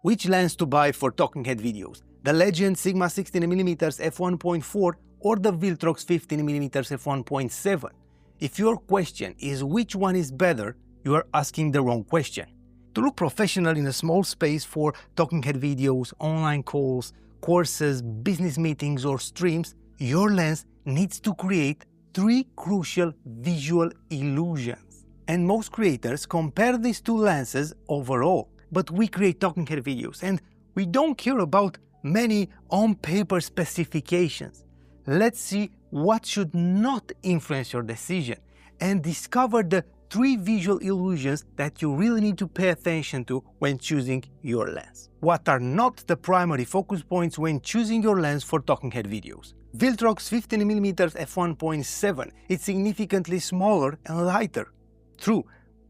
Which lens to buy for talking head videos? The Legend Sigma 16mm f1.4 or the Viltrox 15mm f1.7? If your question is which one is better, you are asking the wrong question. To look professional in a small space for talking head videos, online calls, courses, business meetings or streams, your lens needs to create 3 crucial visual illusions. And most creators compare these two lenses overall. But we create talking head videos and we don't care about many on-paper specifications. Let's see what should not influence your decision and discover the 3 visual illusions that you really need to pay attention to when choosing your lens. What are not the primary focus points when choosing your lens for talking head videos? Viltrox 15mm f1.7 is significantly smaller and lighter. True,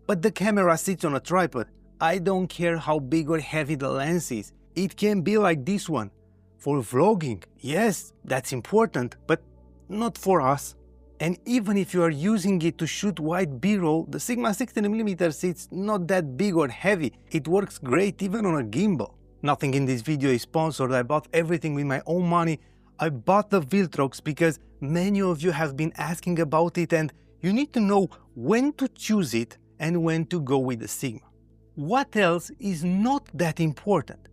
but the camera sits on a tripod. I don't care how big or heavy the lens is, it can be like this one. For vlogging, yes, that's important, but not for us. And even if you are using it to shoot wide B-roll, the Sigma 16mm is not that big or heavy. It works great even on a gimbal. Nothing in this video is sponsored, I bought everything with my own money. I bought the Viltrox because many of you have been asking about it and you need to know when to choose it and when to go with the Sigma. What else is not that important?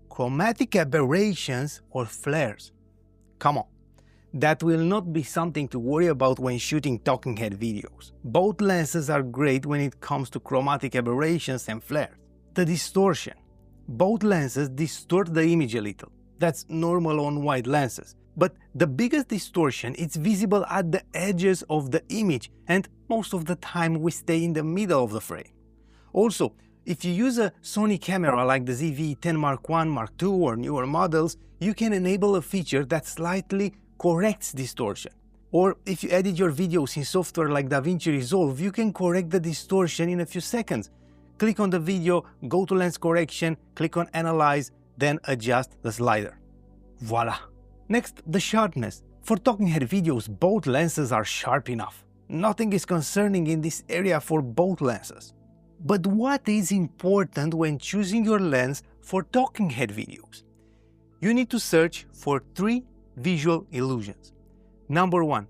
Chromatic aberrations or flares. Come on, that will not be something to worry about when shooting talking head videos. Both lenses are great when it comes to chromatic aberrations and flares. The distortion. Both lenses distort the image a little. That's normal on wide lenses. But the biggest distortion is visible at the edges of the image and most of the time we stay in the middle of the frame. Also, if you use a Sony camera like the ZV-E10 Mark I, Mark II or newer models, you can enable a feature that slightly corrects distortion. Or if you edit your videos in software like DaVinci Resolve, you can correct the distortion in a few seconds. Click on the video, go to lens correction, click on analyze, then adjust the slider. Voila! Next, the sharpness. For talking head videos, both lenses are sharp enough. Nothing is concerning in this area for both lenses. But what is important when choosing your lens for talking head videos? You need to search for 3 visual illusions. Number 1,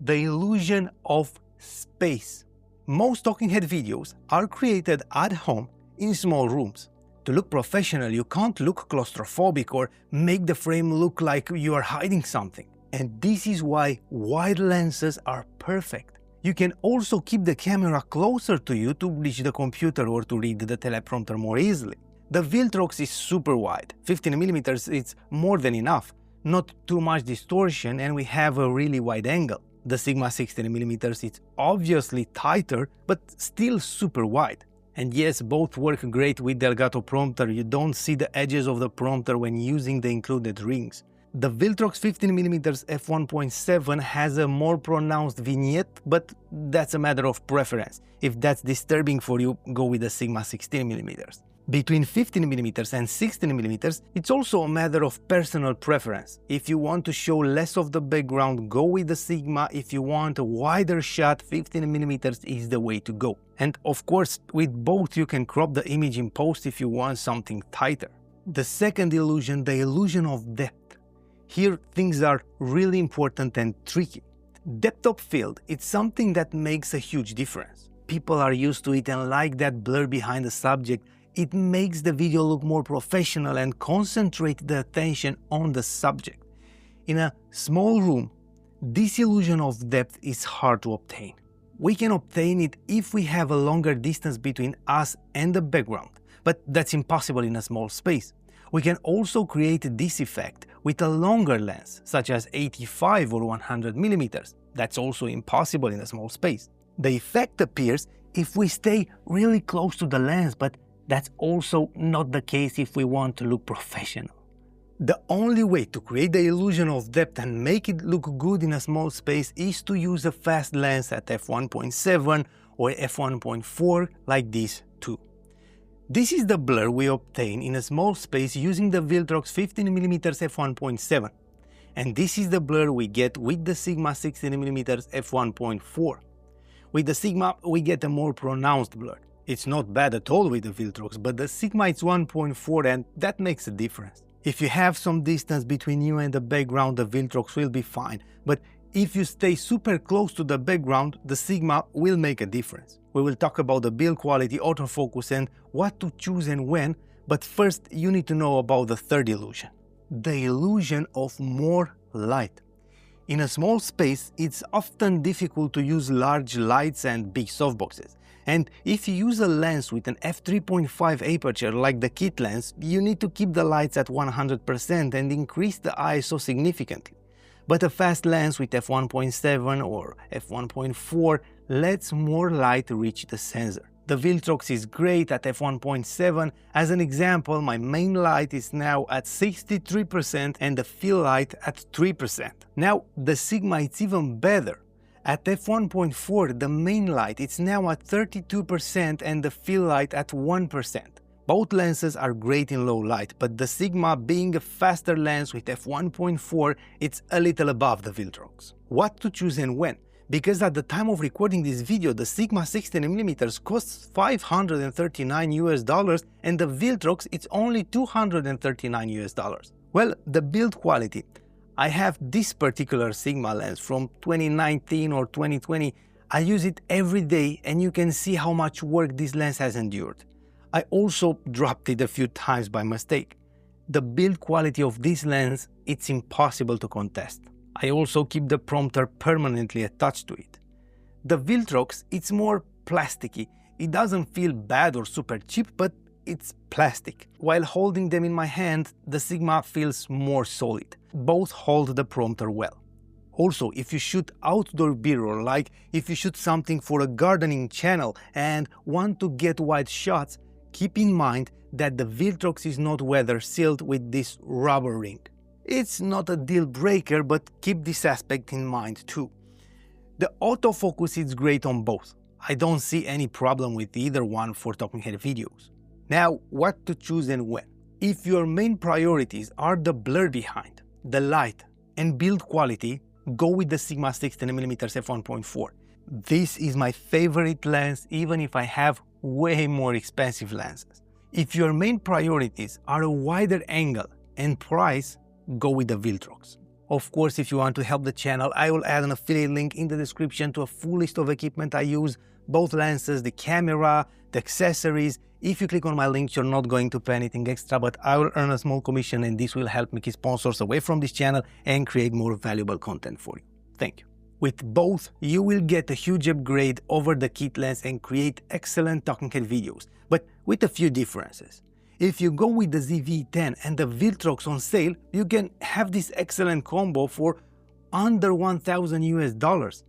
the illusion of space. Most talking head videos are created at home in small rooms. To look professional, you can't look claustrophobic or make the frame look like you are hiding something. And this is why wide lenses are perfect. You can also keep the camera closer to you to reach the computer or to read the teleprompter more easily. The Viltrox is super wide, 15mm is more than enough, not too much distortion and we have a really wide angle. The Sigma 16mm is obviously tighter but still super wide. And yes, both work great with the Elgato prompter, you don't see the edges of the prompter when using the included rings. The Viltrox 15mm f1.7 has a more pronounced vignette, but that's a matter of preference. If that's disturbing for you, go with the Sigma 16mm. Between 15mm and 16mm, it's also a matter of personal preference. If you want to show less of the background, go with the Sigma. If you want a wider shot, 15mm is the way to go. And of course, with both you can crop the image in post if you want something tighter. The second illusion, the illusion of depth. Here things are really important and tricky. Depth of field, it's something that makes a huge difference. People are used to it and like that blur behind the subject. It makes the video look more professional and concentrate the attention on the subject. In a small room, this illusion of depth is hard to obtain. We can obtain it if we have a longer distance between us and the background, but that's impossible in a small space. We can also create this effect with a longer lens, such as 85 or 100mm. That's also impossible in a small space. The effect appears if we stay really close to the lens, but that's also not the case if we want to look professional. The only way to create the illusion of depth and make it look good in a small space is to use a fast lens at f1.7 or f1.4 like this too. This is the blur we obtain in a small space using the Viltrox 15mm f1.7, and this is the blur we get with the Sigma 16mm f1.4. With the Sigma we get a more pronounced blur. It's not bad at all with the Viltrox, but the Sigma it's 1.4 and that makes a difference. If you have some distance between you and the background, the Viltrox will be fine, but if you stay super close to the background, the Sigma will make a difference. We will talk about the build quality, autofocus and what to choose and when, but first you need to know about the third illusion. The illusion of more light. In a small space, it's often difficult to use large lights and big softboxes. And if you use a lens with an f3.5 aperture like the kit lens, you need to keep the lights at 100% and increase the ISO significantly. But a fast lens with f1.7 or f1.4 lets more light reach the sensor. The Viltrox is great at f1.7. As an example, my main light is now at 63% and the fill light at 3%. Now the Sigma it's even better. At f1.4, the main light is now at 32% and the fill light at 1%. Both lenses are great in low light, but the Sigma being a faster lens with f1.4, it's a little above the Viltrox. What to choose and when? Because at the time of recording this video, the Sigma 16mm costs $539 and the Viltrox it's only $239. Well, the build quality. I have this particular Sigma lens from 2019 or 2020. I use it every day and you can see how much work this lens has endured. I also dropped it a few times by mistake. The build quality of this lens, it's impossible to contest. I also keep the prompter permanently attached to it. The Viltrox, it's more plasticky. It doesn't feel bad or super cheap, but it's plastic. While holding them in my hand, the Sigma feels more solid. Both hold the prompter well. Also, if you shoot outdoor B-roll, like if you shoot something for a gardening channel and want to get wide shots, keep in mind that the Viltrox is not weather sealed with this rubber ring. It's not a deal breaker, but keep this aspect in mind too. The autofocus is great on both. I don't see any problem with either one for talking head videos. Now, what to choose and when? If your main priorities are the blur behind, the light, and build quality, go with the Sigma 16mm f1.4. This is my favorite lens, even if I have way more expensive lenses. If your main priorities are a wider angle and price, go with the Viltrox. Of course, if you want to help the channel, I will add an affiliate link in the description to a full list of equipment I use, both lenses, the camera, the accessories. If you click on my link, you're not going to pay anything extra, but I will earn a small commission and this will help me keep sponsors away from this channel and create more valuable content for you. Thank you. With both, you will get a huge upgrade over the kit lens and create excellent talking head videos, but with a few differences. If you go with the ZV-E10 and the Viltrox on sale, you can have this excellent combo for under $1,000.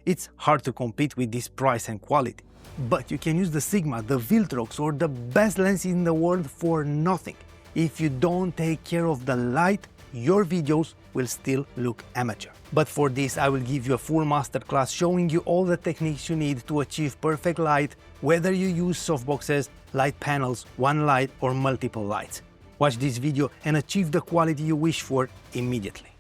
It's hard to compete with this price and quality. But you can use the Sigma, the Viltrox or the best lens in the world for nothing. If you don't take care of the light, your videos will still look amateur. But for this, I will give you a full masterclass showing you all the techniques you need to achieve perfect light, whether you use softboxes, light panels, one light or multiple lights. Watch this video and achieve the quality you wish for immediately.